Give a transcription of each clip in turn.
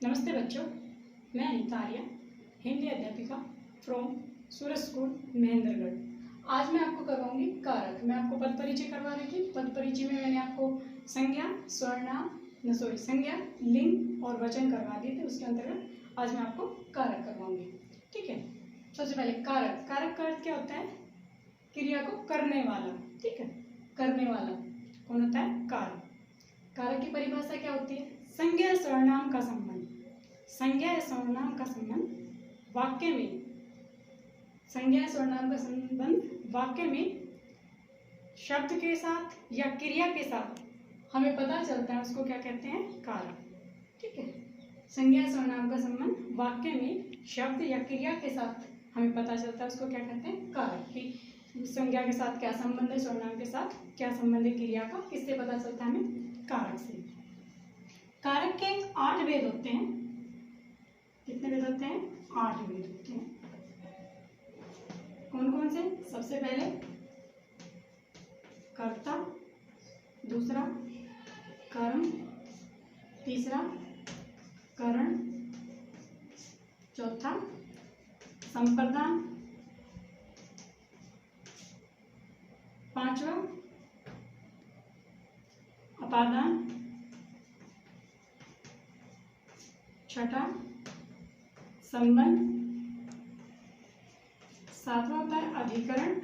नमस्ते बच्चों, मैं अनिता आर्या, हिंदी अध्यापिका फ्रॉम सूरज स्कूल महेंद्रगढ़। आज मैं आपको करवाऊंगी कारक। मैं आपको पद परिचय करवा रही थी। पद परिचय में मैंने आपको संज्ञा, संज्ञा, लिंग और वचन करवा दिए थे। उसके अंतर्गत आज मैं आपको कारक करवाऊंगी। ठीक है। सबसे पहले कारक। कारक का अर्थ क्या होता है? क्रिया को करने वाला। ठीक है, करने वाला कौन होता है? कारक। कारक की परिभाषा क्या होती है? संज्ञा या सर्वनाम का संबंध। संज्ञा या सर्वनाम का संबंध वाक्य में, संज्ञा या सर्वनाम का संबंध वाक्य में शब्द के साथ या क्रिया के साथ हमें पता चलता है, उसको क्या कहते हैं? कारक। ठीक है। संज्ञा या सर्वनाम का संबंध वाक्य में शब्द या क्रिया के साथ हमें पता चलता है, उसको क्या कहते हैं? कारक। कि संज्ञा के साथ क्या संबंध है, सर्वनाम के साथ क्या संबंध है क्रिया का, किससे पता चलता है हमें? कारक से। कारक के 8 भेद होते हैं। कितने भेद होते हैं? 8 भेद होते हैं। कौन कौन से? सबसे पहले कर्ता, दूसरा कर्म, तीसरा करण, चौथा संप्रदान, पांचवा अपादान, छठा संबंध, सातवां होता है अधिकरण,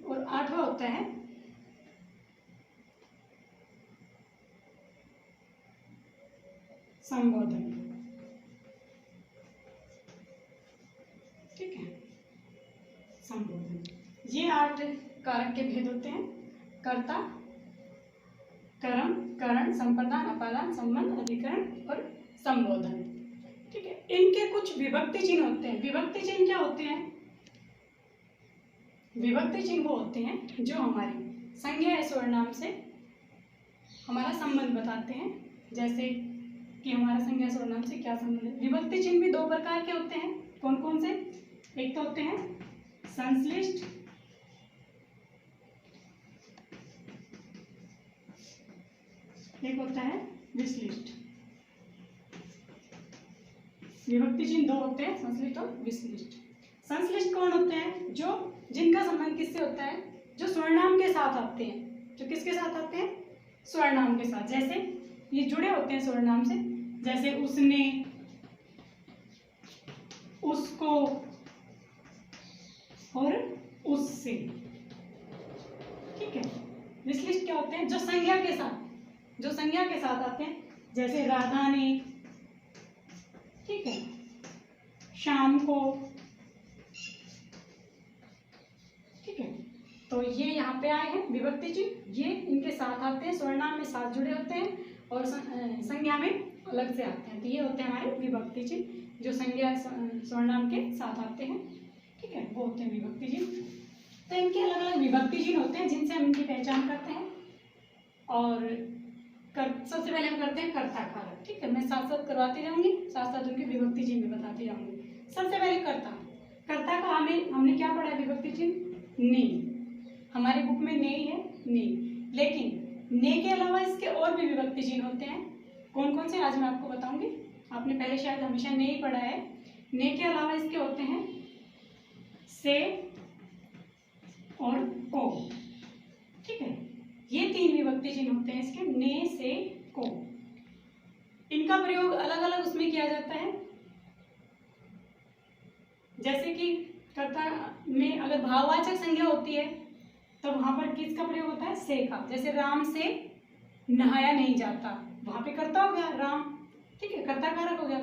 और आठवां होता है संबोधन। ठीक है, संबोधन। ये 8 कारक के भेद होते हैं। कर्ता, कर्म, करण, संप्रदान, अपादान, संबंध, अधिकरण और संबोधन। ठीक है। इनके कुछ विभक्ति चिन्ह होते हैं। विभक्ति चिन्ह क्या होते हैं? विभक्ति चिन्ह वो होते हैं जो हमारी संज्ञा या सर्वनाम से हमारा संबंध बताते हैं। जैसे कि हमारा संज्ञा सर्वनाम से क्या संबंध है। विभक्ति चिन्ह भी 2 प्रकार के होते हैं। कौन कौन से? एक तो होते हैं संश्लिष्ट, एक होता है विश्लिष्ट। विभक्ति चिन्ह 2 होते हैं, संश्लिष्ट और विश्लिष्ट। संश्लिष्ट कौन होते हैं? जो जिनका संबंध किससे होता है? जो स्वर्णाम के साथ आते हैं। जो किसके साथ आते हैं? स्वर्णाम के साथ। जैसे ये जुड़े होते हैं स्वर्णाम से, जैसे उसने, उसको और उससे। ठीक है। विश्लिष्ट क्या होते हैं? जो संज्ञा के साथ आते हैं, जैसे राधा ने, ठीक है, शाम को। ठीक है। तो ये यहाँ पे आए हैं विभक्ति चिन्ह। ये इनके साथ आते हैं, स्वर्णाम में साथ जुड़े होते हैं और संज्ञा में अलग से आते हैं। तो ये होते हैं हमारे विभक्ति चिन्ह, जो संज्ञा स्वर्णाम के साथ आते हैं। ठीक है, वो होते हैं विभक्ति चिन्ह। तो इनके अलग अलग विभक्ति चिन्ह होते हैं जिनसे हम इनकी पहचान करते हैं। और सबसे पहले हम करते हैं कर्ता कारक। ठीक है, मैं साथ साथ करवाती जाऊंगी, साथ साथ उनके विभक्ति चिन्ह बताती जाऊंगी। सबसे पहले कर्ता। कर्ता का हमने क्या पढ़ा है? विभक्ति चिन्ह ने। हमारी बुक में ने ही है, ने। लेकिन ने के अलावा इसके और भी विभक्ति चिन्ह होते हैं। कौन कौन से आज मैं आपको बताऊंगी। आपने पहले शायद हमेशा ने ही पढ़ा है। ने के अलावा इसके होते हैं से और को। ठीक है, ये 3 विभक्ति चिन्ह होते हैं इसके, ने, से, को। इनका प्रयोग अलग अलग उसमें किया जाता है। जैसे कि कर्ता में अगर भाववाचक संज्ञा होती है तो वहां पर किसका प्रयोग होता है? से का। जैसे राम से नहाया नहीं जाता, वहां पे कर्ता हो गया राम। ठीक है, कर्ता कारक हो गया।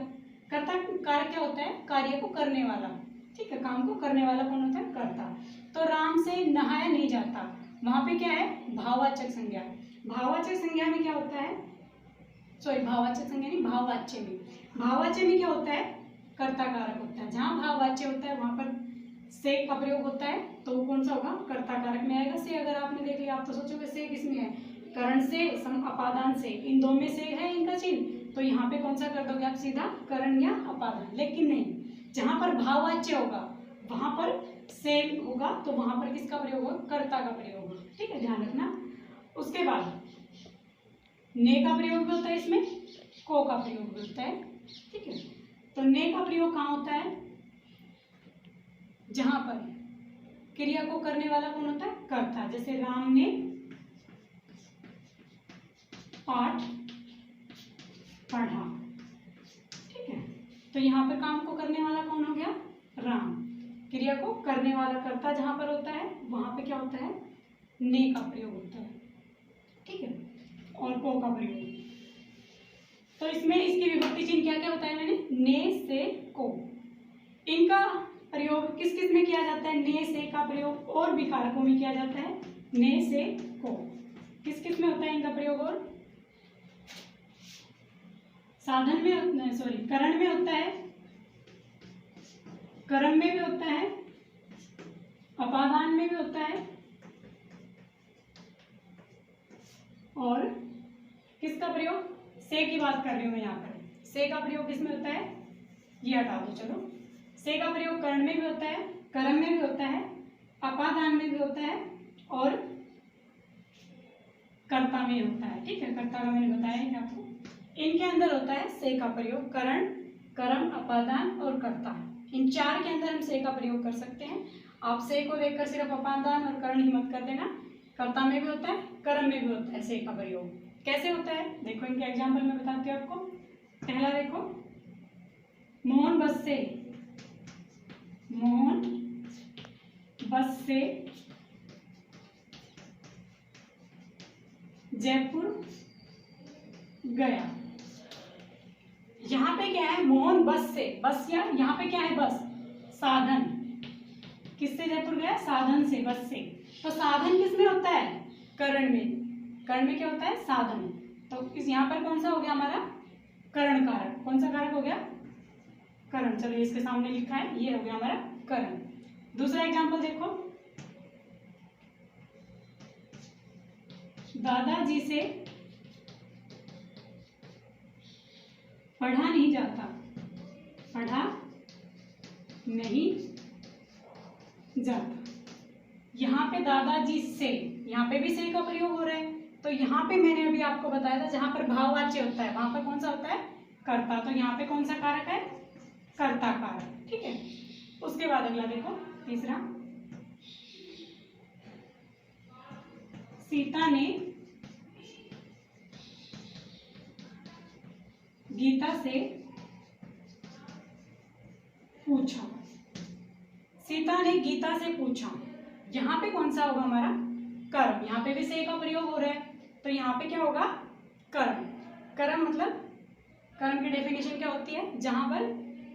कर्ता कारक क्या होता है? कार्य को करने वाला। ठीक है, काम को करने वाला कौन होता है? कर्ता। तो राम से नहाया नहीं जाता, वहां पे क्या है? भाववाचक संज्ञा। भाववाचक संज्ञा में क्या होता है? भाववाचक संज्ञा नहीं, भाववाच्य में। भाववाच्य में क्या होता है? कर्ता कारक होता है। जहां भाववाच्य होता है वहां पर से का प्रयोग होता है, तो वो कौन सा होगा? कर्ता कारक में आएगा। से अगर आपने देख लिया, आप तो सोचोगे से किसमें है? करण से, अपादान से, इन 2 में से है इनका चिन्ह, तो यहाँ पे कौन सा कर दोगे आप? सीधा करण या अपादान। लेकिन नहीं, जहां पर भाववाच्य होगा वहां पर से होगा, तो वहां पर किसका प्रयोग होगा? कर्ता का प्रयोग होगा। ठीक है, ध्यान रखना। उसके बाद ने का प्रयोग भी होता है, इसमें को का प्रयोग भी होता है। ठीक है, तो ने का प्रयोग कहाँ होता है? जहां पर क्रिया को करने वाला कौन होता है? कर्ता। जैसे राम ने पाठ पढ़ा। ठीक है, तो यहाँ पर काम को करने वाला कौन हो गया? राम। क्रिया को करने वाला कर्ता जहां पर होता है वहां पे क्या होता है? ने का प्रयोग होता है। ठीक है, और को का प्रयोग। तो इसमें इसकी विभक्ति चिन्ह क्या क्या बताया मैंने? ने से को। इनका प्रयोग किस किस में किया जाता है? ने से का प्रयोग और भी कारकों में किया जाता है। ने से को किस किस में होता है इनका प्रयोग? और साधन में, सॉरी, करण में होता है, कर्म में भी होता है, अपादान में भी होता है, और किसका प्रयोग? से की बात कर रही हूं मैं यहाँ पर। से का प्रयोग किसमें होता है? ये हटा दो, चलो। से का प्रयोग कर्ण में भी होता है, कर्म में भी होता है, अपादान में भी होता है, और कर्ता में होता है। ठीक है, कर्ता का मैंने बताया है आपको। इनके अंदर होता है से का प्रयोग। करण, कर्म, अपादान और कर्ता, इन चार के अंदर हम से का प्रयोग कर सकते हैं। आप से को देखकर सिर्फ अपादान और करण ही मत कर देना, कर्ता में भी होता है, कर्म में भी होता है से का प्रयोग। कैसे होता है देखो, इनके एग्जाम्पल में बताती हूँ आपको। पहला देखो, मोहन बस से, मोहन बस से जयपुर गया। यहां पे क्या है? मोहन बस से, बस या यहाँ पे क्या है? बस, साधन। किससे जयपुर गया? साधन से, बस से। तो साधन किस में होता है? करण में। करण में क्या होता है? साधन। तो इस यहाँ पर कौन सा हो गया हमारा? करण कारक। कौन सा कारक हो गया? करण। चलो इसके सामने लिखा है, ये हो गया हमारा करण। दूसरा एग्जांपल देखो, दादाजी से पढ़ा नहीं जाता, पढ़ा नहीं जाता। यहाँ पे दादाजी से, यहाँ पे भी से का प्रयोग हो रहा है। तो यहाँ पे मैंने अभी आपको बताया था, जहां पर भाववाच्य होता है वहां पर कौन सा होता है? कर्ता। तो यहाँ पे कौन सा कारक है? कर्ता कारक। ठीक है, उसके बाद अगला देखो, तीसरा, सीता ने गीता से पूछा। सीता ने गीता से पूछा, यहाँ पे कौन सा होगा हमारा? कर्म। यहाँ पे भी से का प्रयोग हो रहा है, तो यहाँ पे क्या होगा? कर्म। कर्म मतलब, कर्म की डेफिनेशन क्या होती है? जहां पर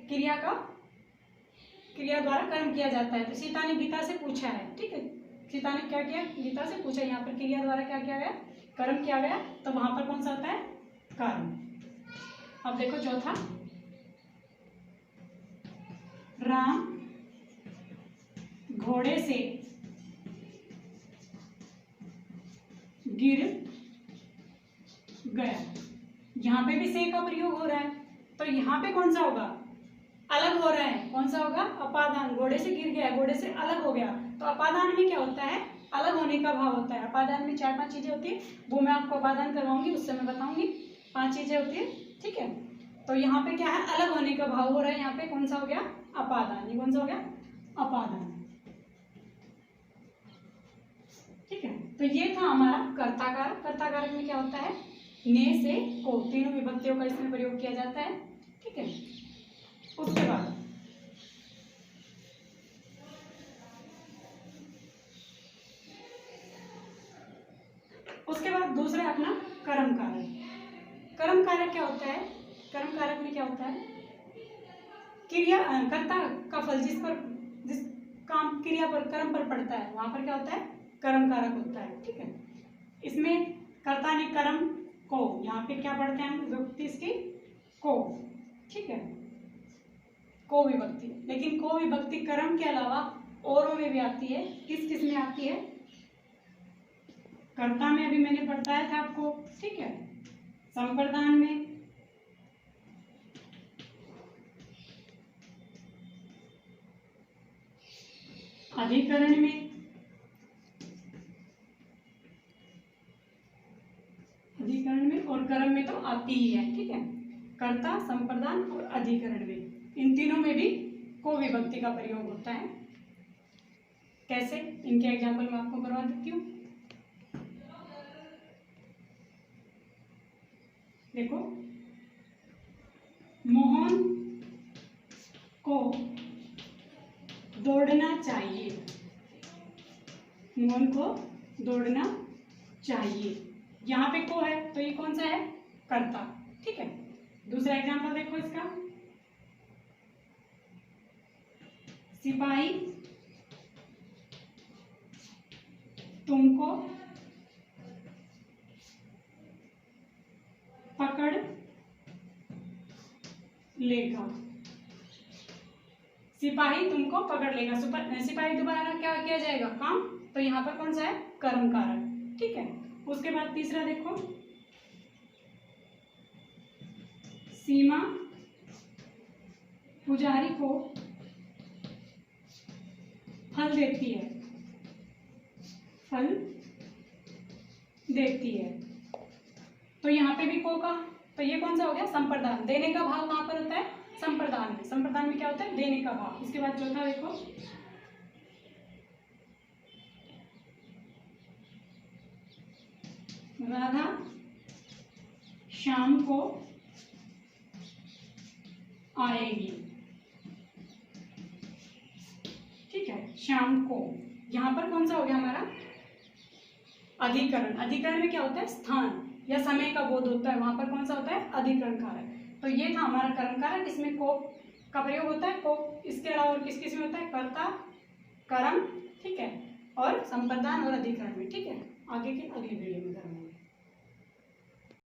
क्रिया द्वारा कर्म किया जाता है। तो सीता ने गीता से पूछा है। ठीक है, सीता ने क्या किया? गीता से पूछा। यहाँ पर क्रिया द्वारा क्या किया गया? कर्म किया गया। तो वहां पर कौन सा होता है? कर्म। अब देखो चौथा, राम घोड़े से गिर गया। यहाँ पे भी से का प्रयोग हो रहा है, तो यहाँ पे कौन सा होगा? अलग हो रहा है। कौन सा होगा? अपादान। घोड़े से गिर गया, घोड़े से अलग हो गया। तो अपादान में क्या होता है? अलग होने का भाव होता है। अपादान में 4-5 चीजें होती है, वो मैं आपको अपादान करवाऊंगी, उससे मैं बताऊंगी। 5 चीजें होती है। ठीक है, तो यहाँ पे क्या है? अलग होने का भाव हो रहा है। यहाँ पे कौन सा हो गया? अपादान। ये कौन सा हो गया? अपादान। ठीक है, तो ये था हमारा कर्ताकारक। कर्ताकारक में क्या होता है? ने से को, तीनों विभक्तियों का इसमें प्रयोग किया जाता है। ठीक है, उसके बाद दूसरा अपना कर्म कारक। कर्म कारक क्या होता है? कर्म कारक में क्या होता है? क्रिया, कर्ता का फल जिस काम, क्रिया पर, कर्म पर पड़ता है, वहां पर क्या होता है? कर्म कारक होता है। ठीक है, इसमें कर्ता ने कर्म को, यहाँ पे क्या पढ़ते हैं हम? विभक्ति इसकी को। ठीक है, को विभक्ति। लेकिन को विभक्ति कर्म के अलावा औरों में भी आती है। किस किस में आती है? कर्ता में अभी मैंने बताया था आपको। ठीक है, संप्रदान में, अधिकरण में, और कर्म में तो आती ही है, ठीक है। कर्ता, संप्रदान और अधिकरण में, इन तीनों में भी को विभक्ति का प्रयोग होता है। कैसे, इनके एग्जाम्पल मैं आपको करवा देती हूँ। देखो, मोहन को दौड़ना चाहिए, मोहन को दौड़ना चाहिए, यहाँ पे को है तो ये कौन सा है, कर्ता, ठीक है। दूसरा एग्जाम्पल देखो इसका, सिपाही तुमको पकड़ लेगा, सिपाही तुमको पकड़ लेगा, सिपाही दोबारा क्या किया जाएगा, काम, तो यहाँ पर कौन सा है, कर्म कारक, ठीक है। उसके बाद तीसरा देखो, सीमा पुजारी को फल देती है, फल देती है, तो यहाँ पे भी को का, तो ये कौन सा हो गया, संप्रदान, देने का भाव कहाँ पर होता है, संप्रदान में, संप्रदान में क्या होता है, देने का भाव। इसके बाद चौथा देखो, राधा शाम को आएगी, ठीक है, शाम को, यहां पर कौन सा हो गया हमारा, अधिकरण, अधिकरण में क्या होता है, स्थान या समय का बोध होता है, वहां पर कौन सा होता है, अधिकरण कारक। तो ये था हमारा कर्म कारक, इसमें को का प्रयोग होता है, को, इसके अलावा और किस किस में होता है, कर्ता, कर्म, ठीक है, और संप्रदान और अधिकरण में, ठीक है। आगे के अगली वीडियो में करेंगे।